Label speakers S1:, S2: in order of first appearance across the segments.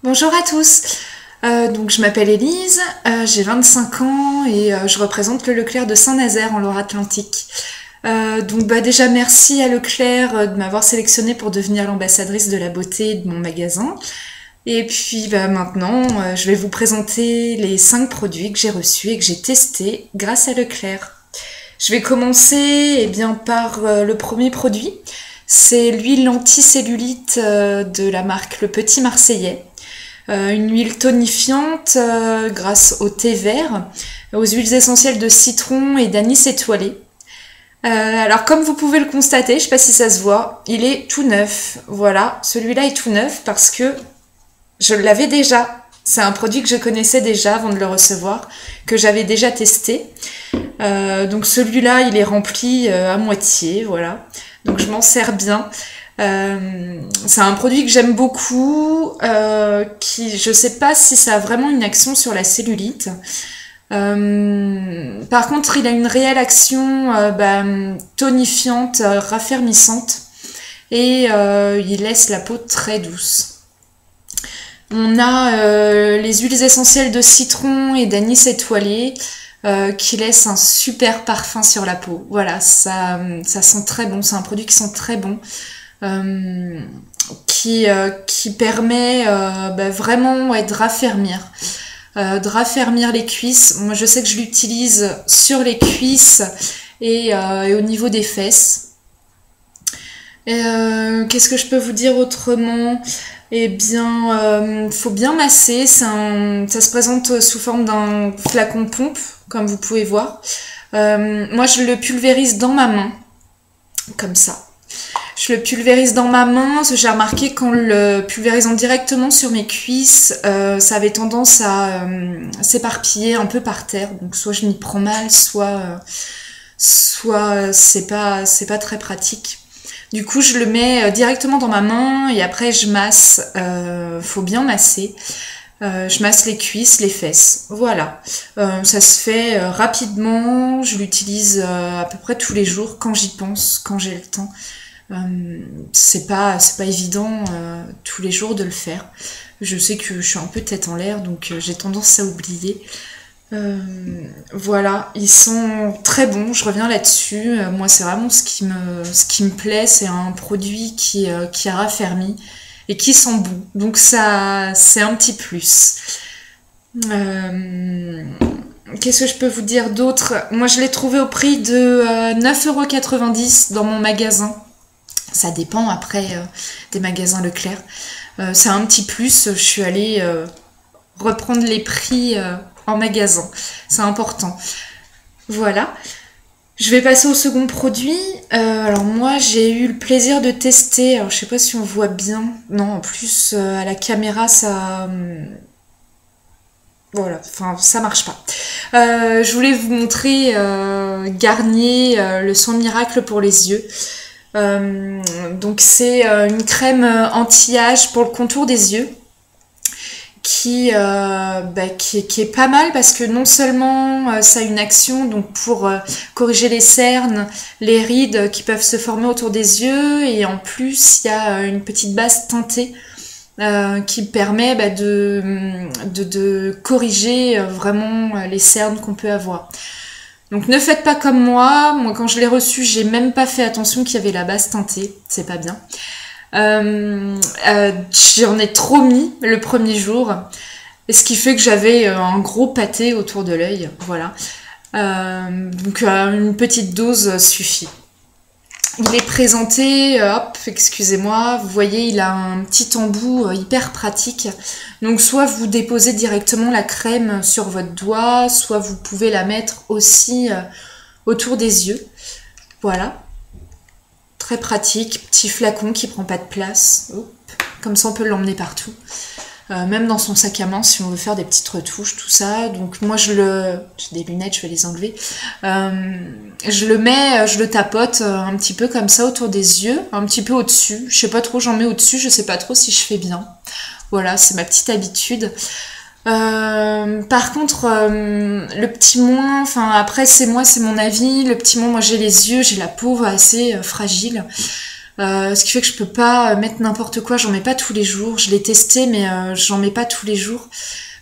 S1: Bonjour à tous. Donc je m'appelle Élise, j'ai 25 ans et je représente le Leclerc de Saint-Nazaire en Loire-Atlantique. Déjà merci à Leclerc de m'avoir sélectionnée pour devenir l'ambassadrice de la beauté de mon magasin. Et puis maintenant, je vais vous présenter les 5 produits que j'ai reçus et que j'ai testés grâce à Leclerc. Je vais commencer par le premier produit. C'est l'huile anti-cellulite de la marque Le Petit Marseillais. Une huile tonifiante grâce au thé vert, aux huiles essentielles de citron et d'anis étoilé. Alors comme vous pouvez le constater, je sais pas si ça se voit, il est tout neuf. Voilà, celui-là est tout neuf parce que je l'avais déjà. C'est un produit que je connaissais déjà avant de le recevoir, que j'avais déjà testé. Donc celui-là, il est rempli à moitié, voilà. Donc je m'en sers bien. C'est un produit que j'aime beaucoup, qui je sais pas si ça a vraiment une action sur la cellulite. Par contre, il a une réelle action tonifiante, raffermissante, et il laisse la peau très douce. On a les huiles essentielles de citron et d'anis étoilé qui laissent un super parfum sur la peau. Voilà, ça sent très bon. C'est un produit qui sent très bon. Qui permet vraiment de raffermir les cuisses. Moi je sais que je l'utilise sur les cuisses et au niveau des fesses. Qu'est-ce que je peux vous dire autrement? Faut bien masser. Ça se présente sous forme d'un flacon pompe, comme vous pouvez voir. Moi je le pulvérise dans ma main, comme ça. Je le pulvérise dans ma main, parce que j'ai remarqué qu'en le pulvérisant directement sur mes cuisses, ça avait tendance à s'éparpiller un peu par terre. Donc soit je m'y prends mal, soit c'est pas très pratique. Du coup, je le mets directement dans ma main et après je masse. Faut bien masser. Je masse les cuisses, les fesses. Voilà. Ça se fait rapidement. Je l'utilise à peu près tous les jours quand j'y pense, quand j'ai le temps. C'est pas évident tous les jours de le faire. Je sais que je suis un peu tête en l'air, donc j'ai tendance à oublier. Voilà, ils sont très bons, je reviens là-dessus. Moi, c'est vraiment ce qui me plaît, c'est un produit qui raffermit et qui sent bon. Donc ça, c'est un petit plus. Qu'est-ce que je peux vous dire d'autre? Moi, je l'ai trouvé au prix de 9,90 € dans mon magasin. Ça dépend après des magasins Leclerc. C'est un petit plus, je suis allée reprendre les prix en magasin. C'est important. Voilà. Je vais passer au second produit. Alors moi, j'ai eu le plaisir de tester. Alors je sais pas si on voit bien. Non, en plus, à la caméra, ça... Voilà, enfin, ça marche pas. Je voulais vous montrer Garnier, le soin miracle pour les yeux. Donc c'est une crème anti-âge pour le contour des yeux qui est pas mal parce que non seulement ça a une action donc pour corriger les cernes, les rides qui peuvent se former autour des yeux, et en plus il y a une petite base teintée qui permet de corriger vraiment les cernes qu'on peut avoir. Donc ne faites pas comme moi. Moi quand je l'ai reçu, j'ai même pas fait attention qu'il y avait la base teintée. C'est pas bien. J'en ai trop mis le premier jour. Et ce qui fait que j'avais un gros pâté autour de l'œil. Voilà. Une petite dose suffit. Il est présenté, excusez-moi, vous voyez, il a un petit embout hyper pratique. Donc soit vous déposez directement la crème sur votre doigt, soit vous pouvez la mettre aussi autour des yeux. Voilà. Très pratique, petit flacon qui prend pas de place. Hop. Comme ça on peut l'emmener partout. Même dans son sac à main si on veut faire des petites retouches, tout ça. Donc moi j'ai des lunettes, je vais les enlever. Je le tapote un petit peu comme ça autour des yeux, un petit peu au-dessus. Je sais pas trop, j'en mets au-dessus, je sais pas trop si je fais bien. Voilà, c'est ma petite habitude. Par contre, le petit moins, enfin après c'est mon avis, le petit moins, moi j'ai les yeux, j'ai la peau assez fragile. Ce qui fait que je peux pas mettre n'importe quoi, j'en mets pas tous les jours. Je l'ai testé, mais j'en mets pas tous les jours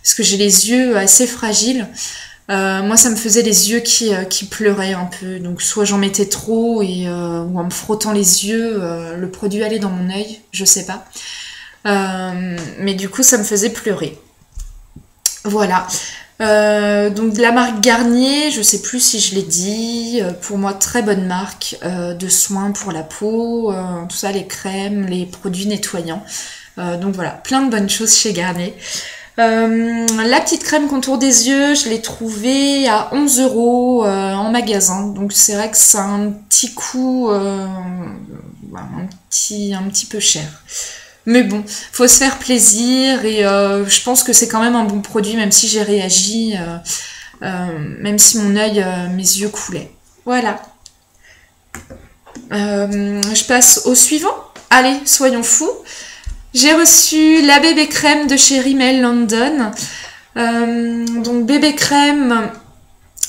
S1: parce que j'ai les yeux assez fragiles. Moi, ça me faisait les yeux qui pleuraient un peu. Donc, soit j'en mettais trop ou en me frottant les yeux, le produit allait dans mon œil, je sais pas. Mais du coup, ça me faisait pleurer. Voilà. Donc de la marque Garnier, je sais plus si je l'ai dit, pour moi très bonne marque de soins pour la peau, tout ça, les crèmes, les produits nettoyants. Donc voilà, plein de bonnes choses chez Garnier. La petite crème contour des yeux, je l'ai trouvée à 11 € en magasin. Donc c'est vrai que ça a un petit coût, un petit peu cher. Mais bon, faut se faire plaisir et je pense que c'est quand même un bon produit, même si j'ai réagi, même si mon œil, mes yeux coulaient. Voilà. Je passe au suivant. Allez, soyons fous. J'ai reçu la bébé crème de chez Rimmel London. Donc bébé crème,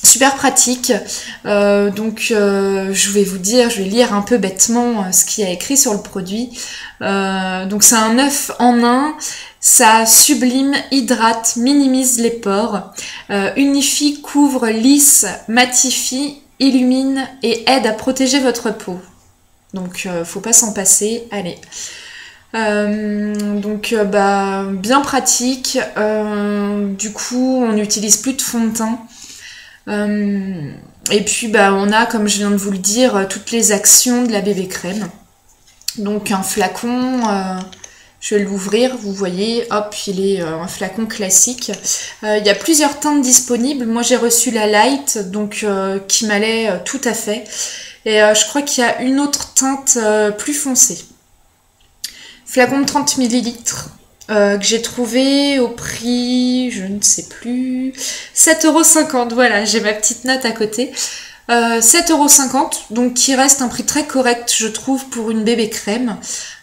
S1: super pratique. Je vais vous dire, je vais lire un peu bêtement ce qu'il y a écrit sur le produit. Donc c'est un 9 en 1. Ça sublime, hydrate, minimise les pores, unifie, couvre, lisse, matifie, illumine et aide à protéger votre peau. Donc faut pas s'en passer. Allez. Bien pratique. Du coup, on n'utilise plus de fond de teint. Et puis on a, comme je viens de vous le dire, toutes les actions de la bébé crème. Donc un flacon, je vais l'ouvrir, vous voyez, hop, il est un flacon classique. Il y a plusieurs teintes disponibles. Moi j'ai reçu la light, donc qui m'allait tout à fait. Et je crois qu'il y a une autre teinte plus foncée. Flacon de 30 ml. Que j'ai trouvé au prix, je ne sais plus, 7,50 €, voilà, j'ai ma petite note à côté. 7,50 €, donc qui reste un prix très correct, je trouve, pour une bébé crème,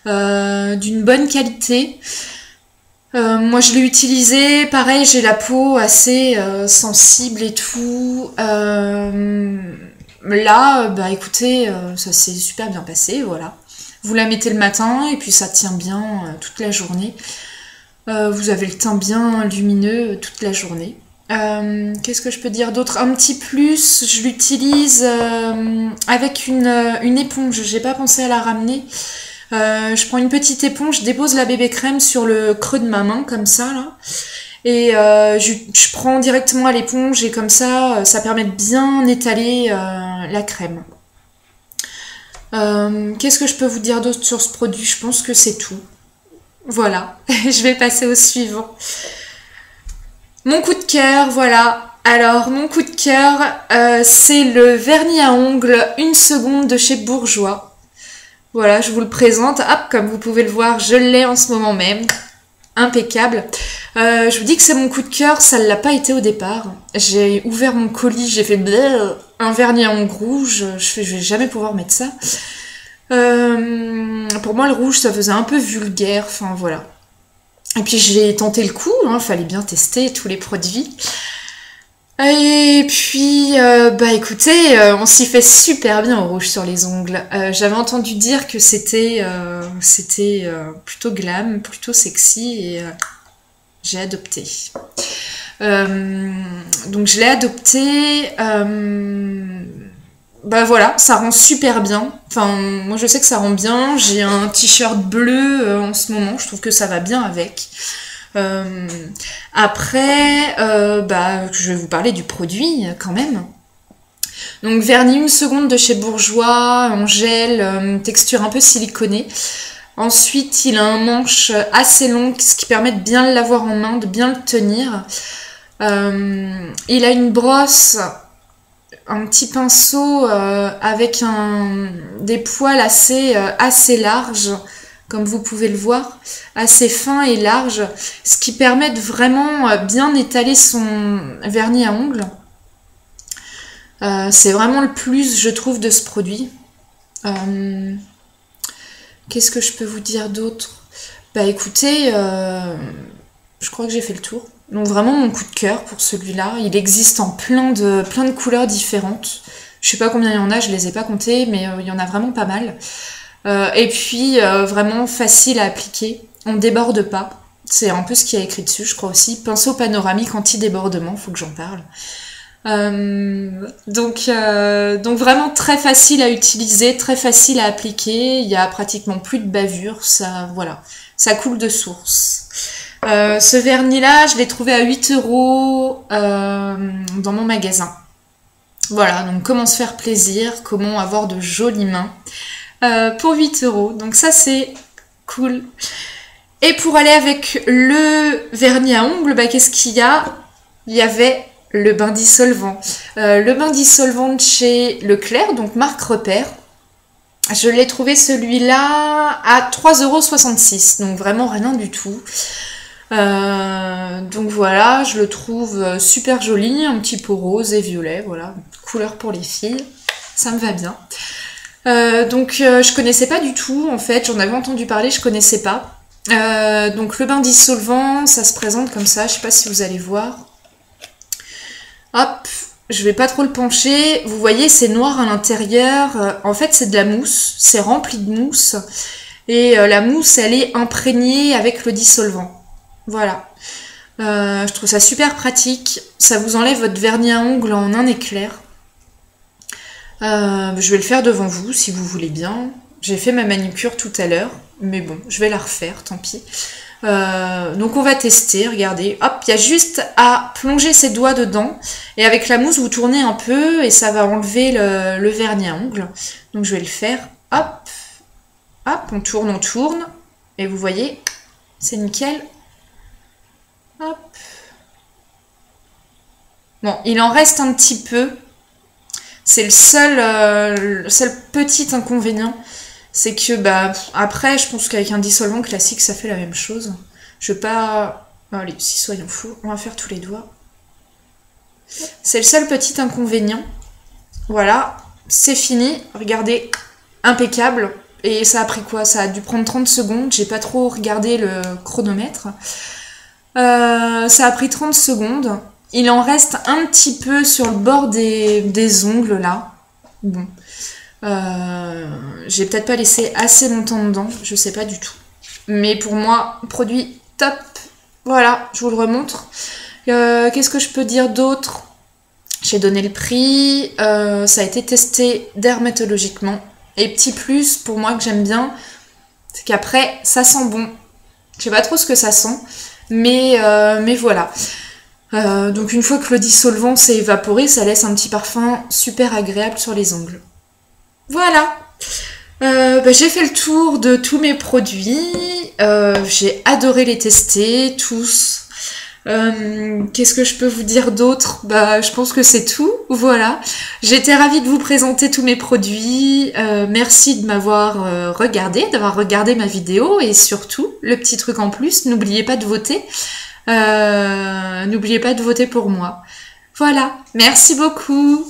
S1: d'une bonne qualité. Moi, je l'ai utilisé, pareil, j'ai la peau assez sensible et tout. Là, écoutez, ça s'est super bien passé, voilà. Vous la mettez le matin et puis ça tient bien toute la journée. Vous avez le teint bien lumineux toute la journée. Qu'est-ce que je peux dire d'autre? Un petit plus, je l'utilise avec une éponge. J'ai pas pensé à la ramener. Je prends une petite éponge, je dépose la bébé crème sur le creux de ma main, comme ça, là. Et je prends directement à l'éponge et comme ça, ça permet de bien étaler la crème. Qu'est-ce que je peux vous dire d'autre sur ce produit? Je pense que c'est tout. Voilà, je vais passer au suivant. Mon coup de cœur, voilà. Alors, mon coup de cœur, c'est le vernis à ongles 1 seconde de chez Bourjois. Voilà, je vous le présente. Hop, comme vous pouvez le voir, je l'ai en ce moment même. Impeccable. Je vous dis que c'est mon coup de cœur, ça ne l'a pas été au départ. J'ai ouvert mon colis, j'ai fait un vernis à ongles rouge. Je vais jamais pouvoir mettre ça. Pour moi, le rouge, ça faisait un peu vulgaire. Enfin, voilà. Et puis, j'ai tenté le coup. Fallait bien tester tous les produits. Et puis, écoutez, on s'y fait super bien au rouge sur les ongles. J'avais entendu dire que c'était plutôt glam, plutôt sexy et j'ai adopté. Donc je l'ai adopté. Voilà, ça rend super bien. Enfin, moi je sais que ça rend bien. J'ai un t-shirt bleu en ce moment. Je trouve que ça va bien avec. Après, je vais vous parler du produit quand même. Donc vernis 1 seconde de chez Bourjois en gel, texture un peu siliconée. Ensuite, il a un manche assez long, ce qui permet de bien l'avoir en main, de bien le tenir. Il a une brosse, un petit pinceau avec des poils assez larges, comme vous pouvez le voir, assez fin et large, ce qui permet de vraiment bien étaler son vernis à ongles. C'est vraiment le plus, je trouve, de ce produit. Qu'est-ce que je peux vous dire d'autre? Écoutez, je crois que j'ai fait le tour. Donc vraiment mon coup de cœur pour celui-là. Il existe en plein de couleurs différentes. Je sais pas combien il y en a, je les ai pas comptées, mais il y en a vraiment pas mal. Et puis vraiment facile à appliquer, on déborde pas. C'est un peu ce qu'il y a écrit dessus, je crois aussi. Pinceau panoramique anti-débordement, faut que j'en parle. Donc vraiment très facile à utiliser, très facile à appliquer. Il y a pratiquement plus de bavure, ça voilà, ça coule de source. Ce vernis-là, je l'ai trouvé à 8 € dans mon magasin. Voilà, donc comment se faire plaisir, comment avoir de jolies mains pour 8 €. Donc ça c'est cool. Et pour aller avec le vernis à ongles, bah, qu'est-ce qu'il y a? Il y avait le bain dissolvant. Le bain dissolvant de chez Leclerc, donc marque Repère. Je l'ai trouvé celui-là à 3,66 €, donc vraiment rien du tout. Donc voilà, je le trouve super joli, un petit pot rose et violet, voilà, couleur pour les filles, ça me va bien. Donc je connaissais pas du tout en fait, j'en avais entendu parler, je connaissais pas. Donc le bain dissolvant, ça se présente comme ça, je sais pas si vous allez voir. Hop, je vais pas trop le pencher, vous voyez c'est noir à l'intérieur, en fait c'est de la mousse, c'est rempli de mousse, et la mousse elle est imprégnée avec le dissolvant. Voilà, je trouve ça super pratique, ça vous enlève votre vernis à ongles en un éclair. Je vais le faire devant vous si vous voulez bien. J'ai fait ma manucure tout à l'heure, mais bon, je vais la refaire, tant pis. Donc on va tester, regardez. Hop, il y a juste à plonger ses doigts dedans. Et avec la mousse, vous tournez un peu et ça va enlever le vernis à ongles. Donc je vais le faire. Hop, hop, on tourne. Et vous voyez, c'est nickel. Hop. Bon, il en reste un petit peu. C'est le seul petit inconvénient. C'est que, bah, après, je pense qu'avec un dissolvant classique, ça fait la même chose. Je vais pas... Allez, si soyons fous, on va faire tous les doigts. C'est le seul petit inconvénient. Voilà, c'est fini. Regardez, impeccable. Et ça a pris quoi? Ça a dû prendre 30 secondes. J'ai pas trop regardé le chronomètre. Ça a pris 30 secondes. Il en reste un petit peu sur le bord des ongles, là. Bon. J'ai peut-être pas laissé assez longtemps dedans, je sais pas du tout. Mais pour moi, produit top. Voilà, je vous le remontre. Qu'est-ce que je peux dire d'autre? J'ai donné le prix, ça a été testé dermatologiquement. Et petit plus, pour moi que j'aime bien, c'est qu'après, ça sent bon. Je sais pas trop ce que ça sent, mais voilà. Donc une fois que le dissolvant s'est évaporé, ça laisse un petit parfum super agréable sur les ongles. Voilà, j'ai fait le tour de tous mes produits, j'ai adoré les tester, tous. Qu'est-ce que je peux vous dire d'autre? Je pense que c'est tout, voilà. J'étais ravie de vous présenter tous mes produits, merci de m'avoir regardé, d'avoir regardé ma vidéo, et surtout, le petit truc en plus, n'oubliez pas de voter. N'oubliez pas de voter pour moi. Voilà, merci beaucoup.